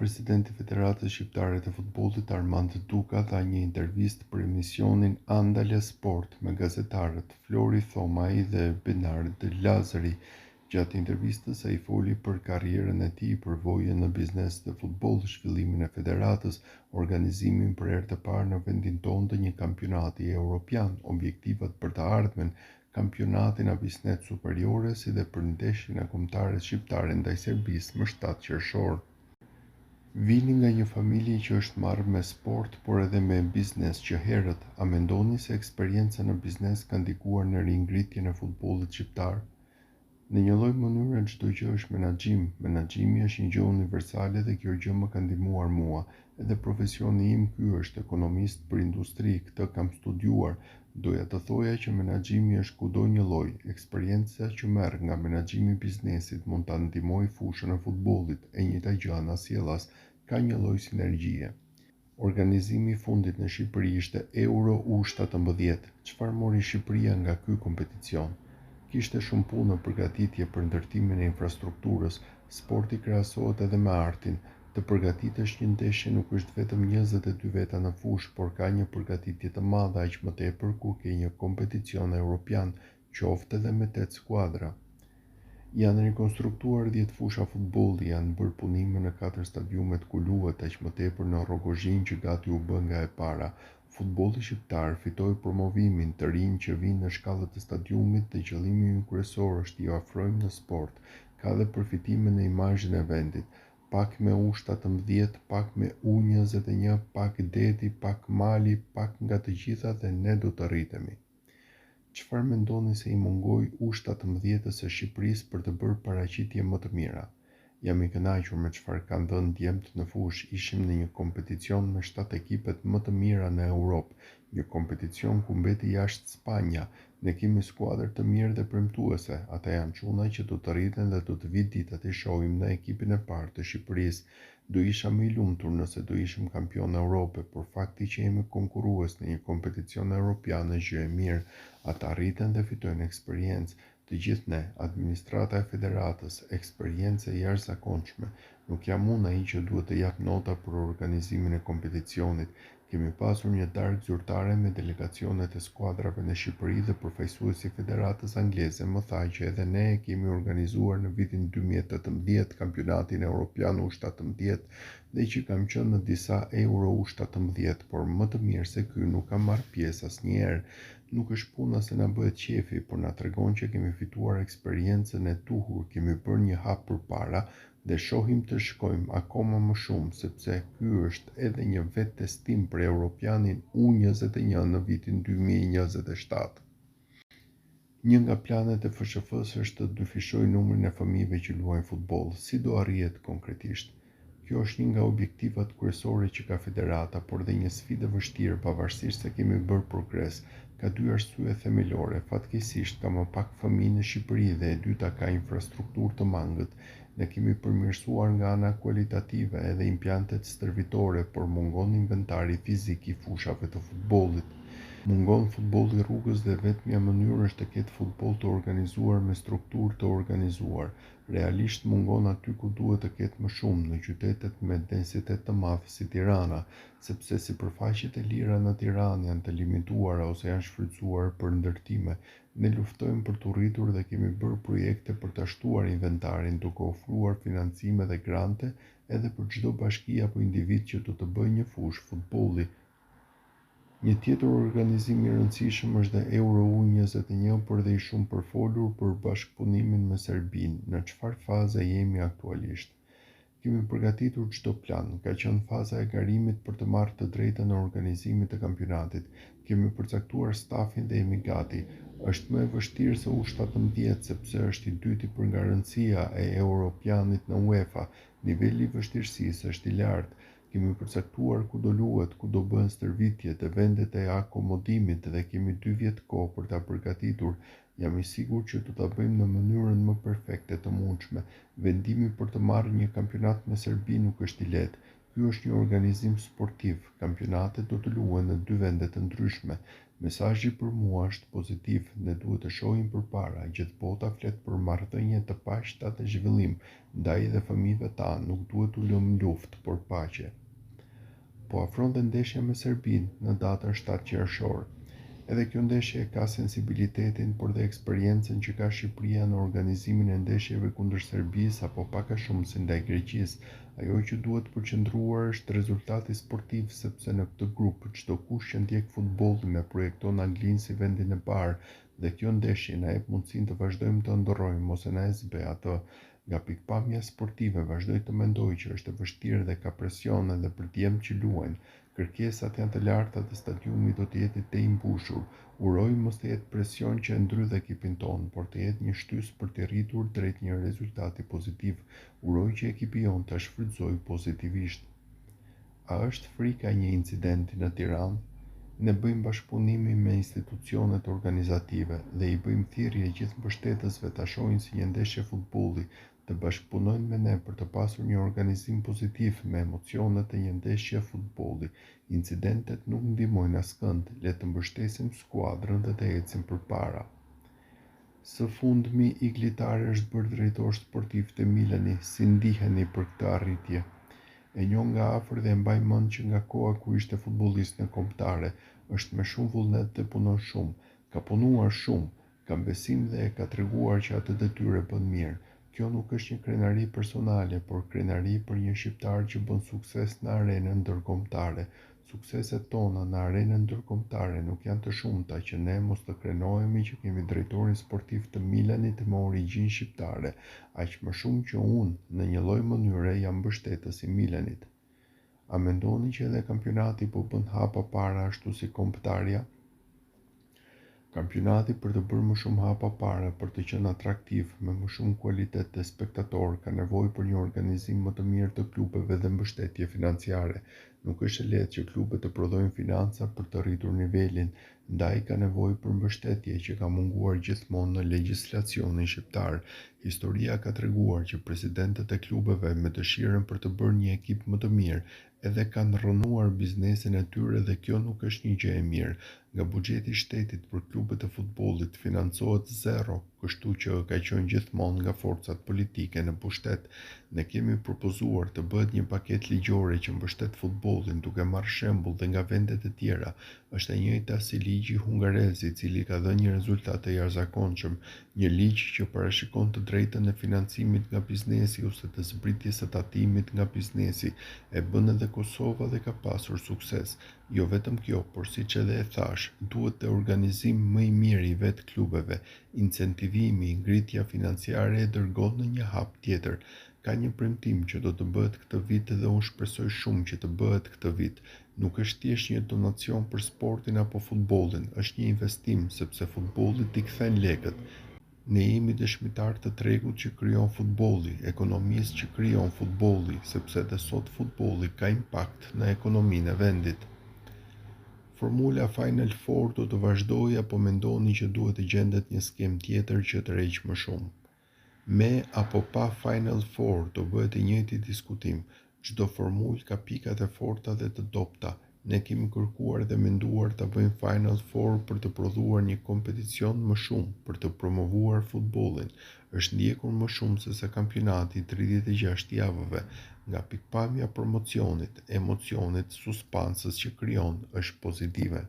Presidenti i Federatës Shqiptare të Futbollit Armand Duka dha një intervistë për emisionin Andale Sport me gazetarët Flori Thomaj dhe Benard Lazari. Gjatë intervistës ai foli për karrierën e tij, përvojën në biznes të futbollit, zhvillimin e federatës, organizimin për herë të parë në vendin tonë të një kampionati evropian, objektivat për të ardhmen, kampionatin Abisnet Superiore, si dhe për ndeshjen e kombëtares shqiptare ndaj Serbisë më 7 qershor. Vini nga një familje që është marrë me sport, por edhe me biznes që herët, a mendoni se eksperjenca në biznes ka ndikuar në ringritjen e futbollit shqiptar? Në një lloj mënyre çdo gjë është menaxhim. Menaxhimi është një gjë universale dhe kjo gjë më ka ndihmuar mua. Edhe profesioni im ky është ekonomist për industri, këtë kam studiuar. Doja të thoja që menaxhimi është kudo një lloj. Eksperjenca që merr nga menaxhimi i biznesit mund ta ndihmoj fushën e futbollit. E njëjta gjë ana sjellas, ka një lloj sinergjie. Organizimi i fundit në Shqipëri ishte Euro U17. Çfarë mori Shqipëria nga ky kompeticion? Kishte shumë punë në përgatitje për ndërtimin e infrastrukturës. Sporti krahasohet edhe me artin. Të përgatitesh një ndeshje nuk është vetëm 22 veta në fushë, por ka një përgatitje të madhe, aq më tepër kur ke një kompeticion evropian, qoftë edhe me 8 skuadra. Janë rikonstruktuar 10 fusha futbolli, janë bërë punime në 4 stadiumet ku luhet, aq më tepër në Rrogozhin që gati u bë nga e para. Futbolli shqiptar fitoi promovimin, të rinj që vinë në shkallët e stadiumit dhe qëllimi ynë kryesor është t'i ofrojmë në sport. Ka dhe përfitime në imazhin e vendit. Pak me U17, pak me U21, pak deti, pak mali, pak nga të gjitha dhe ne do të rritemi. Çfarë mendoni se i mungoi U17-s së Shqipërisë për të bërë paraqitje më të mira? Jam i kënaqur me çfarë kanë dhënë djemt në fushë. Ishim në një kompeticion me 7 ekipet më të mira në Europë, një kompeticion ku mbeti jashtë Spanja. Ne kemi skuadër të mirë dhe premtuese. Ata janë çuna që do të rriten dhe do të vi dita të shohim në ekipin e parë të Shqipërisë. Do isha më i lumtur nëse do ishim kampion Europe, por fakti që jemi konkurrues në një kompeticion evropian është gjë e mirë. Ata rriten dhe fitojnë eksperiencë. Të gjithë ne, administrata e federatës, eksperiencë e jashtëzakonshme. Nuk jam unë ai që duhet të jap nota për organizimin e kompeticionit. Kemi pasur një darkë zyrtare me delegacionet e skuadrave në Shqipëri dhe përfaqësuesi i Federatës Angleze më tha që edhe ne e kemi organizuar në vitin 2018 kampionatin evropian U17 dhe që kam qenë në disa Euro U17, por më të mirë se ky nuk kam marrë pjesë asnjëherë. Nuk është puna se na bëhet qefi, por na tregon që kemi fituar eksperiencën e duhur, kemi bërë një hap përpara dhe shohim të shkojmë akoma më shumë, sepse ky është edhe një vetë testim për Europianin U21 në vitin 2027. Një nga planet e FSHF-s është të dyfishojë numrin e fëmijëve që luajnë futboll. Si do arrihet konkretisht? Kjo është një nga objektivat kryesore që ka federata, por dhe një sfidë e vështirë, pavarësisht se kemi bërë progres. Ka 2 arsye themelore. Fatkeqësisht ka më pak fëmijë në Shqipëri dhe e dyta ka infrastrukturë të mangët. Ne kemi përmirësuar nga ana kualitative edhe impjantet stërvitore, por mungon inventari fizik i fushave të futbollit. Mungon futbolli rrugës dhe vetmja mënyrë është të ketë futboll të organizuar me strukturë të organizuar. Realisht mungon aty ku duhet të ketë më shumë, në qytetet me densitet të madh si Tirana, sepse sipërfaqet e lira në Tiranë janë të limituara ose janë shfrytzuar për ndërtime. Ne luftojmë për të rritur dhe kemi bërë projekte për të shtuar inventarin, duke ofruar financime dhe grante edhe për çdo bashki apo individ që do të bëjë një fushë futbolli. Një tjetër organizim i rëndësishëm është dhe Euro U21, por dhe i shumë përfolur për bashkëpunimin me Serbinë. Në çfarë faze jemi aktualisht? Kemi përgatitur çdo plan. Ka qenë faza e garimit për të marrë të drejtën në organizimin e kampionatit. Kemi përcaktuar stafin dhe jemi gati. Është më e vështirë se U17 sepse është i dyti për nga rëndësia e Europianit në UEFA. Niveli i vështirësisë është i lartë. Kemi përcaktuar ku do luhet, ku do bëhen stërvitjet e vendet e akomodimit dhe kemi 2 vjet kohë për ta përgatitur. Jam i sigurt që do ta bëjmë në mënyrën më perfekte të mundshme. Vendimi për të marrë një kampionat me Serbi nuk është i lehtë. Ky është një organizim sportiv. Kampionatet do të luhen në 2 vende të ndryshme. Mesazhi për mua është pozitiv, ne duhet të shohim përpara, gjithë bota flet për marrëdhënie të paqta dhe zhvillim, ndaj edhe fëmijëve tanë nuk duhet u lëmë luftë, por paqe. Po afronte ndeshja me Serbinë në datën 7 qershor. Edhe kjo ndeshje ka sensibilitetin, por dhe eksperiencën që ka Shqipëria në organizimin e ndeshjeve kundër Serbisë apo pak a shumë si ndaj Greqisë. Ajo që duhet përqendruar është rezultati sportiv, sepse në këtë grup çdo kush që ndjek futbollin e projekton Anglinë si vendin e parë, dhe kjo ndeshje na jep mundësinë të vazhdojmë të ndorrojmë ose na SB atë. Nga pikpamja sportive vazhdoj të mendoj që është e vështirë dhe ka presion edhe për djemt që luajnë. Kërkesat janë të larta dhe stadiumi do të jetë i mbushur. Uroj mos të jetë presion që e ndrydh ekipin tonë, por të jetë një shtys për të rritur drejt një rezultati pozitiv. Uroj që ekipi jonë të shfrytëzojë pozitivisht. A është frika një incidenti në Tiranë? Ne bëjmë bashkëpunimi me institucionet organizative dhe i bëjmë thirrje gjithë mbështetësve ta shohin si një ndeshje futbolli, të bashkëpunojnë me ne për të pasur një organizim pozitiv me emocionet e një ndeshje futbolli. Incidentet nuk ndihmojnë askënd, le të mbështesim skuadrën dhe të ecim përpara. Së fundmi, Iglitari është bërë drejtor sportiv të Milani. Si ndiheni për këtë arritje? E njoh nga afër dhe e mbaj mend që nga koha kur ishte futbollist në Kombëtare, është me shumë vullnet dhe punon shumë. Ka punuar shumë, kam besim dhe e ka treguar që atë detyrë bën mirë. Kjo nuk është një krenari personale, por krenari për një shqiptar që bën sukses në arenën ndërkombëtare. Sukseset tona në arenën ndërkombëtare nuk janë të shumta që ne mos të krenohemi që kemi drejtorin sportiv të Milanit me origjinë shqiptare, aq më shumë që unë në një lloj mënyre jam mbështetës i Milanit. A mendoni që edhe kampionati po bën hapa para ashtu si Kombëtarja? Kampionati për të bërë më shumë hapa para, për të qenë atraktiv, me më shumë kualitet dhe spektator, ka nevojë për një organizim më të mirë të klubeve dhe mbështetje financiare. Nuk është e lehtë që klubet të prodhojnë financa për të rritur nivelin, ndaj ka nevojë për mbështetje që ka munguar gjithmonë në legjislacionin shqiptar. Historia ka treguar që presidentët e klubeve me dëshirën për të bërë një ekip më të mirë edhe kanë rrënuar biznesin e tyre dhe kjo nuk është një gjë e mirë. Nga buxheti i shtetit për klubet e futbollit financohet zero, kështu që ka qenë gjithmonë nga forcat politike në pushtet. Ne kemi propozuar të bëhet një paketë ligjore që mbështet futbollin duke marrë shembull dhe nga vendet e tjera. Është e njëjta si ligji hungarez, i cili ka dhënë një rezultat të jashtëzakonshëm, një ligj që parashikon të drejtën e financimit nga biznesi ose të zbritjes së tatimit nga biznesi. E bën edhe Kosova dhe ka pasur sukses. Jo vetëm kjo, por siç edhe e thash, duhet të organizim më i mirë i vetë klubeve. Incentivimi, ngritja financiare e dërgon në një hap tjetër. Ka një premtim që do të bëhet këtë vit dhe unë shpresoj shumë që të bëhet këtë vit. Nuk është thjesht një donacion për sportin apo futbollin, është një investim, sepse futbolli t'i kthen lekët. Ne jemi dëshmitar të tregut që krijon futbolli, ekonomisë që krijon futbolli, sepse edhe sot futbolli ka impakt në ekonominë e vendit. Formula Final Four do të vazhdojë apo mendoni që duhet të gjendet një skemë tjetër që të rreqë më shumë? Me apo pa Final Four do bëhet i njëjti diskutim. Çdo formulë ka pikat e forta dhe të dobta. Ne kemi kërkuar dhe menduar të bëjmë Final Four për të prodhuar një kompeticion më shumë, për të promovuar futbollin. Është ndjekur më shumë se sa kampionati 36 javëve. Nga pikpamja promocionit, emocionit, suspansës që krijon, është pozitive.